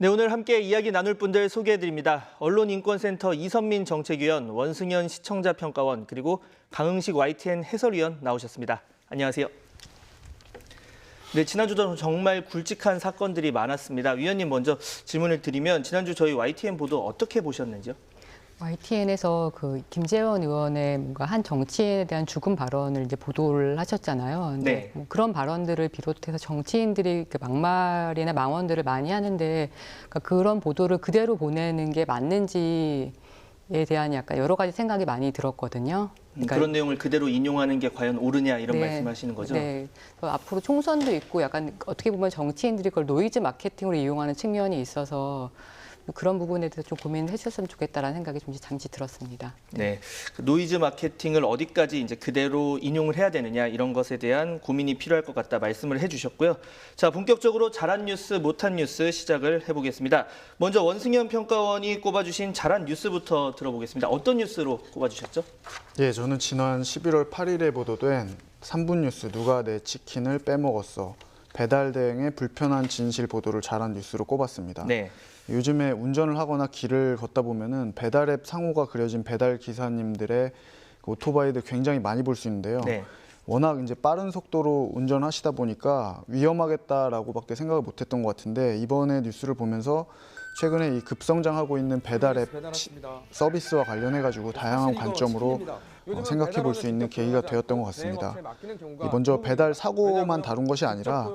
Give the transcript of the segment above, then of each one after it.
네, 오늘 함께 이야기 나눌 분들 소개해드립니다. 언론인권센터 이선민 정책위원, 원승현 시청자평가원, 그리고 강흥식 YTN 해설위원 나오셨습니다. 안녕하세요. 네, 지난주도 정말 굵직한 사건들이 많았습니다. 위원님 먼저 질문을 드리면 지난주 저희 YTN 보도 어떻게 보셨는지요? YTN에서 그 김재원 의원의 뭔가 한 정치인에 대한 죽음 발언을 이제 보도를 하셨잖아요. 근데 네. 뭐 그런 발언들을 비롯해서 정치인들이 그 막말이나 망언들을 많이 하는데 그러니까 그런 보도를 그대로 보내는 게 맞는지에 대한 약간 여러 가지 생각이 많이 들었거든요. 그러니까 그런 내용을 그대로 인용하는 게 과연 옳으냐 이런 네, 말씀하시는 거죠? 네. 앞으로 총선도 있고 약간 어떻게 보면 정치인들이 그걸 노이즈 마케팅으로 이용하는 측면이 있어서 그런 부분에 대해서 좀 고민을 해주셨으면 좋겠다라는 생각이 좀 잠시 들었습니다. 네, 그 노이즈 마케팅을 어디까지 이제 그대로 인용을 해야 되느냐 이런 것에 대한 고민이 필요할 것 같다 말씀을 해주셨고요. 자, 본격적으로 잘한 뉴스, 못한 뉴스 시작을 해보겠습니다. 먼저 원승현 평가원이 꼽아주신 잘한 뉴스부터 들어보겠습니다. 어떤 뉴스로 꼽아주셨죠? 예, 저는 지난 11월 8일에 보도된 3분 뉴스 누가 내 치킨을 빼먹었어. 배달 대행의 불편한 진실 보도를 잘한 뉴스로 꼽았습니다. 네. 요즘에 운전을 하거나 길을 걷다 보면은 배달앱 상호가 그려진 배달 기사님들의 그 오토바이들 굉장히 많이 볼 수 있는데요. 네. 워낙 이제 빠른 속도로 운전하시다 보니까 위험하겠다라고밖에 생각을 못했던 것 같은데 이번에 뉴스를 보면서 최근에 이 급성장하고 있는 배달앱 서비스와 관련해가지고 다양한 관점으로 생각해 볼 수 있는 계기가 되었던 것 같습니다. 먼저 배달 사고만 다룬 것이 아니라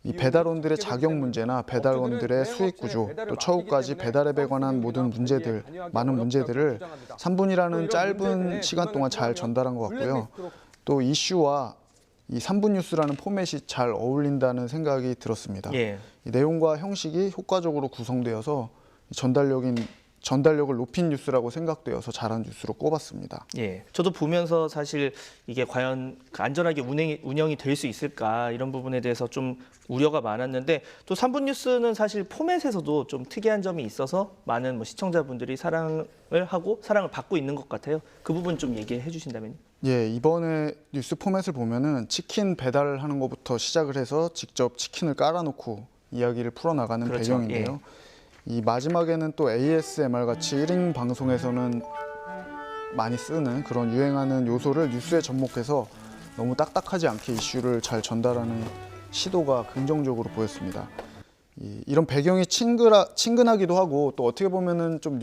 이 배달원들의 자격 문제나 배달원들의 수익 구조, 또 처우까지 배달앱에 관한 모든 문제들, 많은 문제들을 3분이라는 짧은 시간 동안 잘 전달한 것 같고요. 또 이슈와 이 3분 뉴스라는 포맷이 잘 어울린다는 생각이 들었습니다. 예. 이 내용과 형식이 효과적으로 구성되어서 전달력을 높인 뉴스라고 생각되어서 잘한 뉴스로 꼽았습니다. 예, 저도 보면서 사실 이게 과연 안전하게 운영이 될 수 있을까 이런 부분에 대해서 좀 우려가 많았는데 또 3분 뉴스는 사실 포맷에서도 좀 특이한 점이 있어서 많은 뭐 시청자분들이 사랑을 하고 사랑을 받고 있는 것 같아요. 그 부분 좀 얘기해 주신다면요. 예, 이번에 뉴스 포맷을 보면은 치킨 배달을 하는 것부터 시작을 해서 직접 치킨을 깔아놓고 이야기를 풀어나가는 그렇죠. 배경인데요. 이 마지막에는 또 ASMR 같이 1인 방송에서는 많이 쓰는 그런 유행하는 요소를 뉴스에 접목해서 너무 딱딱하지 않게 이슈를 잘 전달하는 시도가 긍정적으로 보였습니다. 이런 배경이 친근하기도 하고 또 어떻게 보면은 좀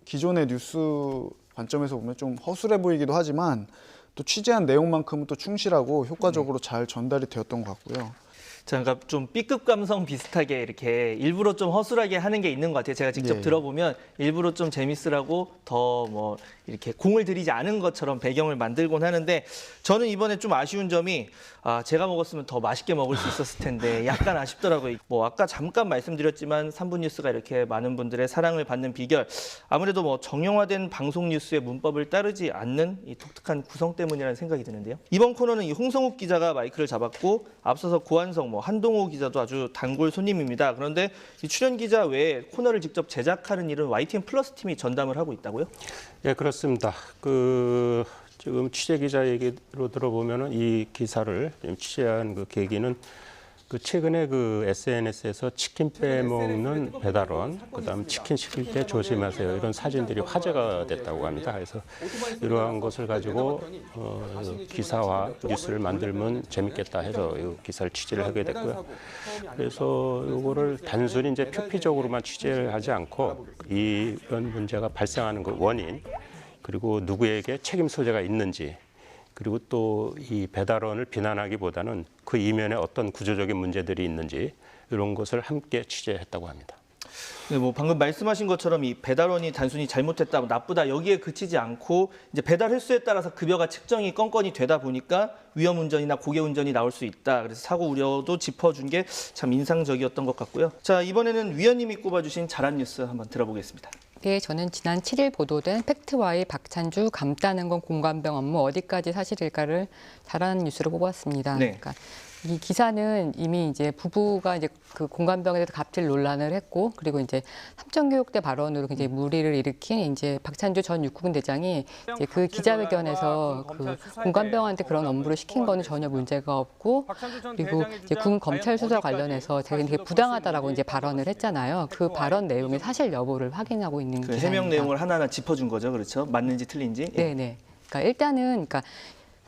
기존의 뉴스 관점에서 보면 좀 허술해 보이기도 하지만 또 취재한 내용만큼은 또 충실하고 효과적으로 잘 전달이 되었던 것 같고요. 자, 그러니까 좀 B급 감성 비슷하게 이렇게 일부러 좀 허술하게 하는 게 있는 것 같아요. 제가 직접 예. 들어보면 일부러 좀 재밌으라고 더 뭐 이렇게 공을 들이지 않은 것처럼 배경을 만들곤 하는데 저는 이번에 좀 아쉬운 점이 제가 먹었으면 더 맛있게 먹을 수 있었을 텐데 약간 아쉽더라고요. 뭐 아까 잠깐 말씀드렸지만 3분 뉴스가 이렇게 많은 분들의 사랑을 받는 비결 아무래도 뭐 정형화된 방송 뉴스의 문법을 따르지 않는 이 독특한 구성 때문이라는 생각이 드는데요. 이번 코너는 이 홍성욱 기자가 마이크를 잡았고 앞서서 고한성 한동호 기자도 아주 단골 손님입니다. 그런데 이 출연 기자 외에 코너를 직접 제작하는 일은 YTN 플러스 팀이 전담을 하고 있다고요? 예, 그렇습니다. 지금 취재 기자 얘기로 들어보면은 이 기사를 취재한 그 계기는 최근에 SNS에서 치킨 빼먹는 배달원, 그다음 치킨 시킬 때 조심하세요 이런 사진들이 화제가 됐다고 합니다. 그래서 이러한 것을 가지고 기사와 뉴스를 만들면 재밌겠다 해서 이 기사를 취재를 하게 됐고요. 그래서 이거를 단순히 이제 표피적으로만 취재를 하지 않고 이런 문제가 발생하는 그 원인 그리고 누구에게 책임 소재가 있는지. 그리고 또 이 배달원을 비난하기보다는 그 이면에 어떤 구조적인 문제들이 있는지 이런 것을 함께 취재했다고 합니다. 네, 뭐 방금 말씀하신 것처럼 이 배달원이 단순히 잘못했다, 나쁘다 여기에 그치지 않고 이제 배달 횟수에 따라서 급여가 측정이 건건이 되다 보니까 위험 운전이나 고개 운전이 나올 수 있다. 그래서 사고 우려도 짚어준 게 참 인상적이었던 것 같고요. 자, 이번에는 위원님이 꼽아주신 잘한 뉴스 한번 들어보겠습니다. 네, 저는 지난 7일 보도된 팩트와의 박찬주 감따는 건 공관병 업무 어디까지 사실일까를 잘한 뉴스로 뽑았습니다. 네. 그러니까 이 기사는 이미 이제 부부가 이제 그 공관병에 대해서 갑질 논란을 했고, 그리고 이제 삼천교육대 발언으로 굉장히 물의를 일으킨 이제 박찬주 전 육군 대장이 이제 그 기자회견에서 그 공관병한테 그런 업무를 시킨 거는 전혀 문제가 없고, 그리고 이제 군 검찰 수사 관련해서 되게 부당하다라고 이제 발언을 했잖아요. 그 발언 내용의 사실 여부를 확인하고 있는 그 기사입니다. 해명 내용을 하나하나 짚어준 거죠, 그렇죠? 맞는지 틀린지. 예. 네네. 그러니까 일단은 그러니까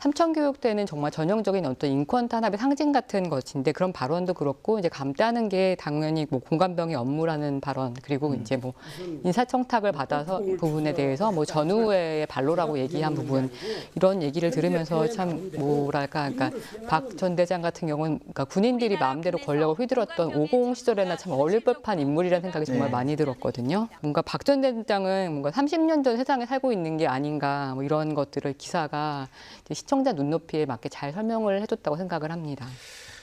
삼천교육대는 정말 전형적인 어떤 인권 탄압의 상징 같은 것인데, 그런 발언도 그렇고 이제 감따는 게 당연히 뭐 공관병의 업무라는 발언, 그리고 이제 뭐 인사청탁을 받아서 부분에 대해서 뭐 전후회의 반로라고 얘기한 부분, 이런 얘기를 들으면서 참 뭐랄까, 그러니까 박 전 대장 같은 경우는 그러니까 군인들이 마음대로 권력을 휘둘렀던 50 시절에나 참 어릴 법한 인물이라는 생각이 정말 많이 들었거든요. 뭔가 박 전 대장은 뭔가 30년 전 세상에 살고 있는 게 아닌가, 뭐 이런 것들을 기사가 이제 시청자 눈높이에 맞게 잘 설명을 해줬다고 생각을 합니다.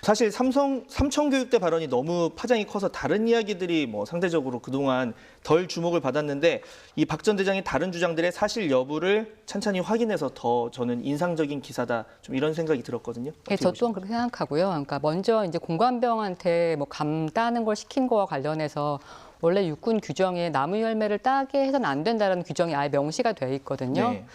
사실 삼천교육대 발언이 너무 파장이 커서 다른 이야기들이 뭐 상대적으로 그동안 덜 주목을 받았는데, 이 박 전 대장이 다른 주장들의 사실 여부를 찬찬히 확인해서 더 저는 인상적인 기사다, 좀 이런 생각이 들었거든요. 네, 저 또한 그렇게 생각하고요. 그러니까 먼저 이제 공관병한테 뭐 감 따는 걸 시킨 거와 관련해서 원래 육군 규정에 나무 열매를 따게 해서는 안 된다는 규정이 아예 명시가 돼 있거든요. 네.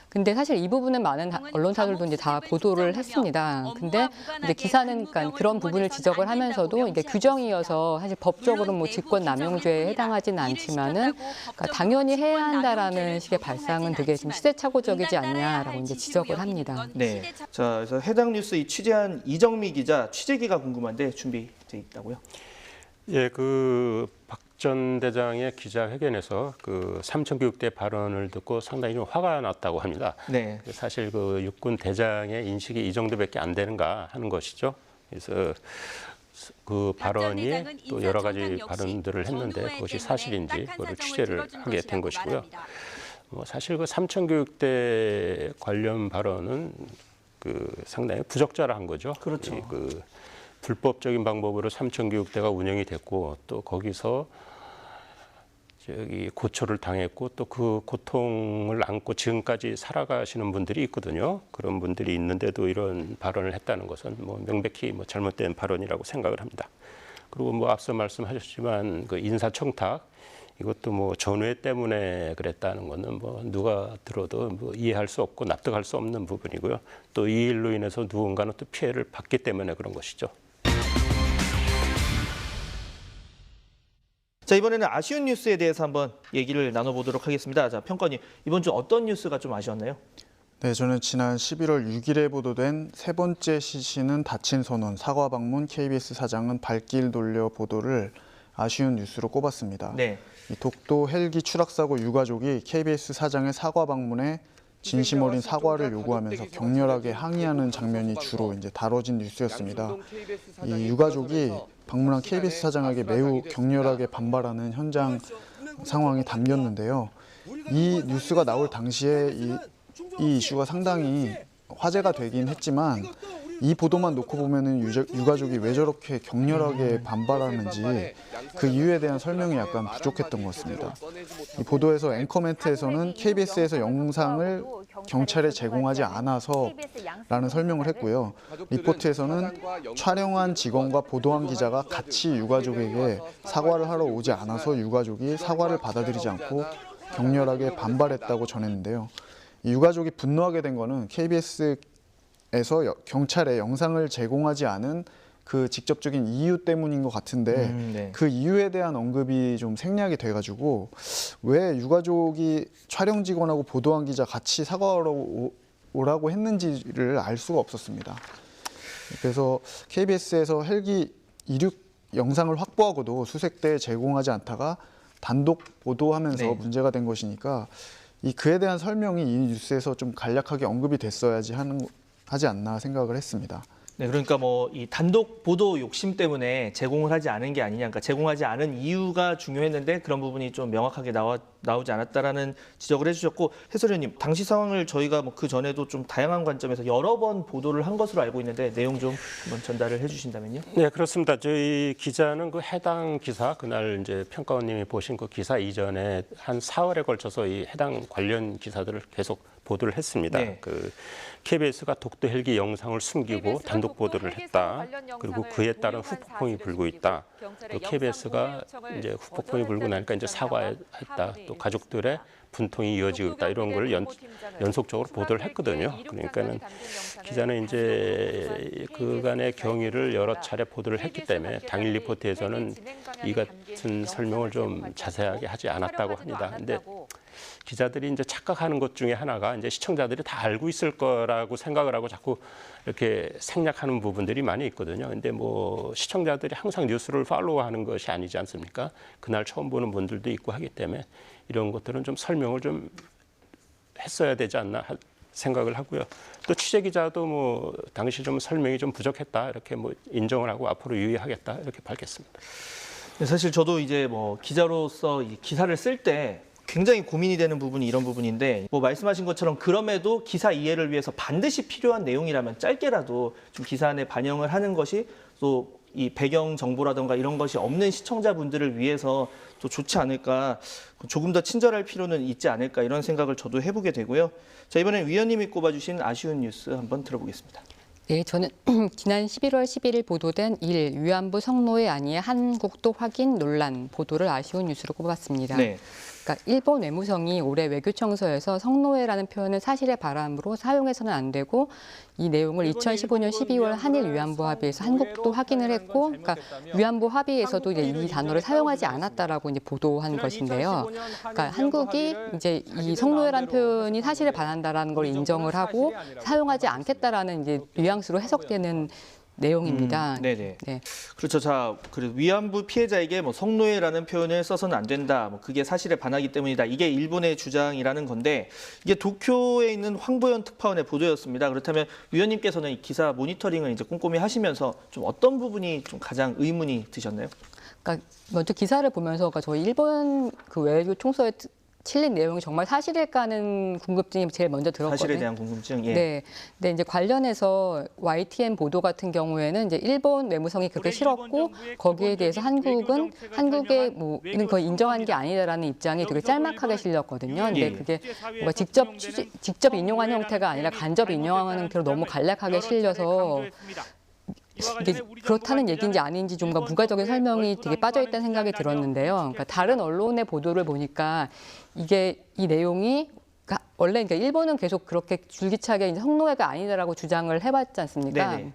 근데 사실 이 부분은 많은 언론사들도 이제 다 보도를 했습니다. 근데 이제 기사는 그러니까 그런 부분을 지적을 하면서도 이게 규정이어서 사실 법적으로 뭐 직권남용죄에 해당하지는 않지만은 그러니까 당연히 해야 한다라는 식의 발상은 되게 좀 시대착오적이지 않냐라고 이제 지적을 합니다. 네. 자, 그래서 해당 뉴스 이 취재한 이정미 기자 취재기가 궁금한데 준비돼 있다고요? 예, 그 박 전 대장의 기자회견에서 그 삼천교육대 발언을 듣고 상당히 좀 화가 났다고 합니다. 네. 사실 그 육군 대장의 인식이 이 정도밖에 안 되는가 하는 것이죠. 그래서 그 발언이 또 여러 가지 발언들을 했는데 그것이 사실인지 그걸 취재를 하게 된 것이고요. 뭐 사실 그 삼천교육대 관련 발언은 그 상당히 부적절한 거죠. 그렇죠. 그 불법적인 방법으로 삼천교육대가 운영이 됐고, 또 거기서 저기 고초를 당했고, 또 그 고통을 안고 지금까지 살아가시는 분들이 있거든요. 그런 분들이 있는데도 이런 발언을 했다는 것은 뭐 명백히 뭐 잘못된 발언이라고 생각을 합니다. 그리고 뭐 앞서 말씀하셨지만 그 인사청탁, 이것도 뭐 전회 때문에 그랬다는 것은 뭐 누가 들어도 뭐 이해할 수 없고 납득할 수 없는 부분이고요. 또 이 일로 인해서 누군가는 또 피해를 받기 때문에 그런 것이죠. 자, 이번에는 아쉬운 뉴스에 대해서 한번 얘기를 나눠보도록 하겠습니다. 자, 평가님, 이번 주 어떤 뉴스가 좀 아쉬웠나요? 네, 저는 지난 11월 6일에 보도된 세 번째 시신은 다친 선원, 사과 방문, KBS 사장은 발길 돌려 보도를 아쉬운 뉴스로 꼽았습니다. 네. 이 독도 헬기 추락사고 유가족이 KBS 사장의 사과 방문에 진심 어린 사과를 요구하면서 격렬하게 항의하는 장면이 주로 이제 다뤄진 뉴스였습니다. 이 유가족이 방문한 KBS 사장에게 매우 격렬하게 반발하는 현장 상황이 담겼는데요. 이 뉴스가 나올 당시에 이 이슈가 상당히 화제가 되긴 했지만, 이 보도만 놓고 보면은 유가족이 왜 저렇게 격렬하게 반발하는지 그 이유에 대한 설명이 약간 부족했던 것 같습니다. 이 보도에서 앵커 멘트에서는 KBS에서 영상을 경찰에 제공하지 않아서라는 설명을 했고요. 리포트에서는 촬영한 직원과 보도한 기자가 같이 유가족에게 사과를 하러 오지 않아서 유가족이 사과를 받아들이지 않고 격렬하게 반발했다고 전했는데요. 이 유가족이 분노하게 된 거는 KBS에서 경찰에 영상을 제공하지 않은 그 직접적인 이유 때문인 것 같은데, 네. 그 이유에 대한 언급이 좀 생략이 돼가지고 왜 유가족이 촬영 직원하고 보도한 기자 같이 사과하러 오라고 했는지를 알 수가 없었습니다. 그래서 KBS에서 헬기 이륙 영상을 확보하고도 수색대에 제공하지 않다가 단독 보도하면서 네. 문제가 된 것이니까, 이 그에 대한 설명이 이 뉴스에서 좀 간략하게 언급이 됐어야지 하지 않나 생각을 했습니다. 네, 그러니까 뭐 이 단독 보도 욕심 때문에 제공을 하지 않은 게 아니냐, 그러니까 제공하지 않은 이유가 중요했는데 그런 부분이 좀 명확하게 나오지 않았다라는 지적을 해주셨고, 해설위원님, 당시 상황을 저희가 뭐 그 전에도 좀 다양한 관점에서 여러 번 보도를 한 것으로 알고 있는데 내용 좀 한번 전달을 해주신다면요. 네, 그렇습니다. 저희 기자는 그 해당 기사, 그날 이제 평가원님이 보신 그 기사 이전에 한 4월에 걸쳐서 이 해당 관련 기사들을 계속 보도를 했습니다. 네. 그 KBS가 독도 헬기 영상을 숨기고 단독 보도를 했다. 그리고 그에 따른 후폭풍이 불고 있다. 또 KBS가 이제 후폭풍이 불고 나니까 이제 사과했다. 또 가족들의 분통이 이어지고 있다. 이런 걸 연속적으로 보도를 했거든요. 그러니까는 기자는 이제 그간의 경위를 여러 차례 보도를 했기 때문에 당일 리포트에서는 이 같은 설명을 좀 자세하게 하지 않았다고 합니다. 근데 기자들이 이제 착각하는 것 중에 하나가 이제 시청자들이 다 알고 있을 거라고 생각을 하고 자꾸 이렇게 생략하는 부분들이 많이 있거든요. 근데 뭐 시청자들이 항상 뉴스를 팔로우하는 것이 아니지 않습니까? 그날 처음 보는 분들도 있고 하기 때문에 이런 것들은 좀 설명을 좀 했어야 되지 않나 생각을 하고요. 또 취재 기자도 뭐 당시 좀 설명이 좀 부족했다 이렇게 뭐 인정을 하고 앞으로 유의하겠다 이렇게 밝혔습니다. 사실 저도 이제 뭐 기자로서 이 기사를 쓸 때 굉장히 고민이 되는 부분이 이런 부분인데 뭐 말씀하신 것처럼 그럼에도 기사 이해를 위해서 반드시 필요한 내용이라면 짧게라도 좀 기사 안에 반영을 하는 것이 또 이 배경 정보라든가 이런 것이 없는 시청자분들을 위해서 또 좋지 않을까, 조금 더 친절할 필요는 있지 않을까 이런 생각을 저도 해보게 되고요. 자, 이번엔 위원님이 꼽아주신 아쉬운 뉴스 한번 들어보겠습니다. 네, 저는 지난 11월 11일 보도된 위안부 성노예 아니의 한국도 확인 논란 보도를 아쉬운 뉴스로 꼽았습니다. 네. 그러니까 일본 외무성이 올해 외교청서에서 성노예라는 표현을 사실의 바람으로 사용해서는 안 되고 이 내용을 2015년 12월 한일 위안부 합의에서 한국도 확인을 했고, 그러니까 위안부 합의에서도 이제 이 단어를 사용하지 않았다라고 이제 보도한 것인데요. 그러니까 한국이 이제 이 성노예라는 표현이 사실에 반한다라는 걸 인정을 하고 사용하지 않겠다라는 이제 뉘앙스로 해석되는 내용입니다. 네네. 네. 그렇죠. 자, 그리고 위안부 피해자에게 뭐 성노예라는 표현을 써서는 안 된다. 뭐 그게 사실에 반하기 때문이다. 이게 일본의 주장이라는 건데 이게 도쿄에 있는 황보현 특파원의 보도였습니다. 그렇다면 위원님께서는 이 기사 모니터링을 이제 꼼꼼히 하시면서 좀 어떤 부분이 좀 가장 의문이 드셨나요? 그러니까 먼저 기사를 보면서 그러니까 저희 일본 그 외교 총서에 실린 내용이 정말 사실일까 하는 궁금증이 제일 먼저 들었거든요. 사실에 대한 궁금증. 예. 네. 근데 이제 관련해서 YTN 보도 같은 경우에는 이제 일본 외무성이 그렇게 싫었고 거기에 대해서 한국의 뭐 이는 거의 인정한 게 아니다라는 입장이 되게 짤막하게 실렸거든요. 근데 예. 그게 뭔가 직접 인용한 형태가 아니라 간접 인용하는 형태로 너무 간략하게 실려서 이게 그렇다는 얘기인지 아닌지 좀 부가적인 설명이 되게 빠져있다는 생각이 들었는데요. 그러니까 다른 언론의 보도를 보니까 이 내용이 원래 그러니까 일본은 계속 그렇게 줄기차게 이제 성노예가 아니다라고 주장을 해왔지 않습니까? 네네.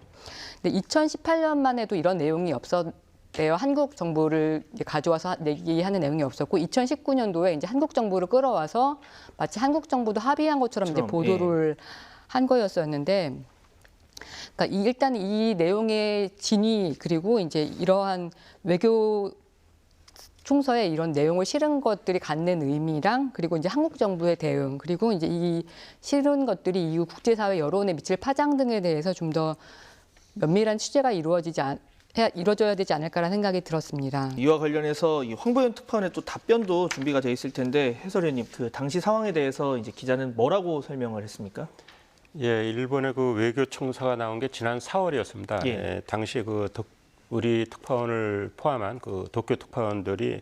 근데 2018년만 해도 이런 내용이 없었대요. 한국 정부를 가져와서 얘기하는 내용이 없었고 2019년도에 이제 한국 정부를 끌어와서 마치 한국 정부도 합의한 것처럼 이제 보도를 한 거였었는데. 그러니까 일단 이 내용의 진위 그리고 이제 이러한 외교 총서에 이런 내용을 실은 것들이 갖는 의미랑 그리고 이제 한국 정부의 대응 그리고 이제 이 실은 것들이 이후 국제사회 여론에 미칠 파장 등에 대해서 좀 더 면밀한 취재가 이루어져야 되지 않을까라는 생각이 들었습니다. 이와 관련해서 이 황보현 특파원의 또 답변도 준비가 돼 있을 텐데 해설위원님 그 당시 상황에 대해서 이제 기자는 뭐라고 설명을 했습니까? 예, 일본의 그 외교 총사가 나온 게 지난 4월이었습니다. 예. 예, 당시 우리 특파원을 포함한 그 도쿄 특파원들이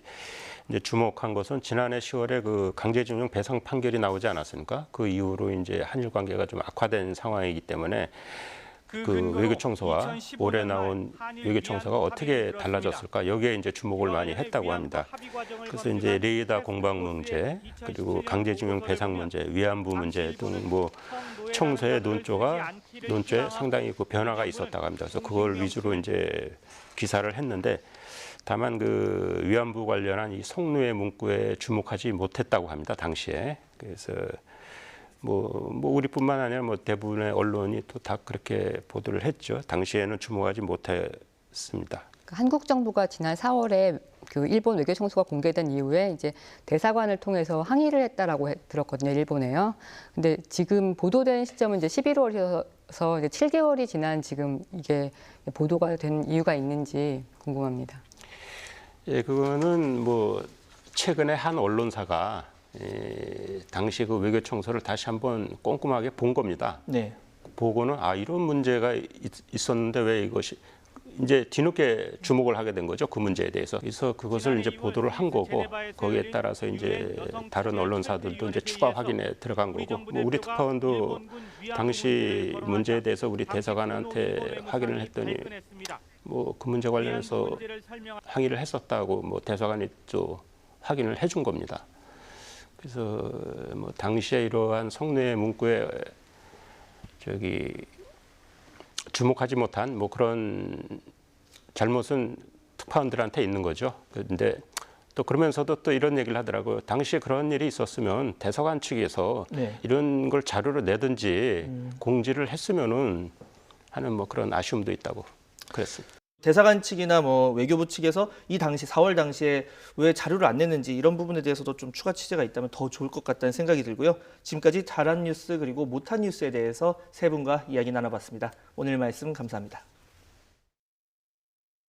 이제 주목한 것은 지난해 10월에 그 강제징용 배상 판결이 나오지 않았습니까? 그 이후로 이제 한일 관계가 좀 악화된 상황이기 때문에 그 외교청서와 올해 나온 외교청서가 어떻게 달라졌을까? 여기에 이제 주목을 많이 했다고 합니다. 그래서 이제 레이더 공방 문제, 그리고 강제징용 배상 문제, 위안부 문제 등 뭐 청서의 논조에 상당히 그 변화가 있었다고 합니다. 그래서 그걸 위주로 이제 기사를 했는데 다만 그 위안부 관련한 이 성노예 문구에 주목하지 못했다고 합니다. 당시에. 그래서 뭐 우리뿐만 아니라 뭐 대부분의 언론이 또 다 그렇게 보도를 했죠. 당시에는 주목하지 못했습니다. 한국 정부가 지난 4월에 그 일본 외교청서가 공개된 이후에 이제 대사관을 통해서 항의를 했다라고 들었거든요, 일본에요. 근데 지금 보도된 시점은 이제 11월이어서 이제 7개월이 지난 지금 이게 보도가 된 이유가 있는지 궁금합니다. 예, 그거는 뭐 최근에 한 언론사가 당시 그 외교청서를 다시 한번 꼼꼼하게 본 겁니다. 네. 보고는 이런 문제가 있었는데 왜 이제 뒤늦게 주목을 하게 된 거죠. 그 문제에 대해서. 그래서 그것을 이제 보도를 한 거고 거기에 따라서 이제 다른 언론사들도 이제 추가 확인에 들어간 거고 뭐 우리 특파원도 당시 문제에 대해서 우리 대사관한테 확인을 했더니 뭐 그 문제 관련해서 항의를 했었다고 뭐 대사관이 또 확인을 해준 겁니다. 그래서 뭐 당시에 이러한 성노예 문구에 주목하지 못한 뭐 그런 잘못은 특파원들한테 있는 거죠. 그런데 또 그러면서도 또 이런 얘기를 하더라고요. 당시에 그런 일이 있었으면 대사관 측에서 네. 이런 걸 자료로 내든지 공지를 했으면은 하는 뭐 그런 아쉬움도 있다고 그랬습니다. 대사관 측이나 뭐 외교부 측에서 이 당시 4월 당시에 왜 자료를 안 냈는지 이런 부분에 대해서도 좀 추가 취재가 있다면 더 좋을 것 같다는 생각이 들고요. 지금까지 잘한 뉴스 그리고 못한 뉴스에 대해서 세 분과 이야기 나눠봤습니다. 오늘 말씀 감사합니다.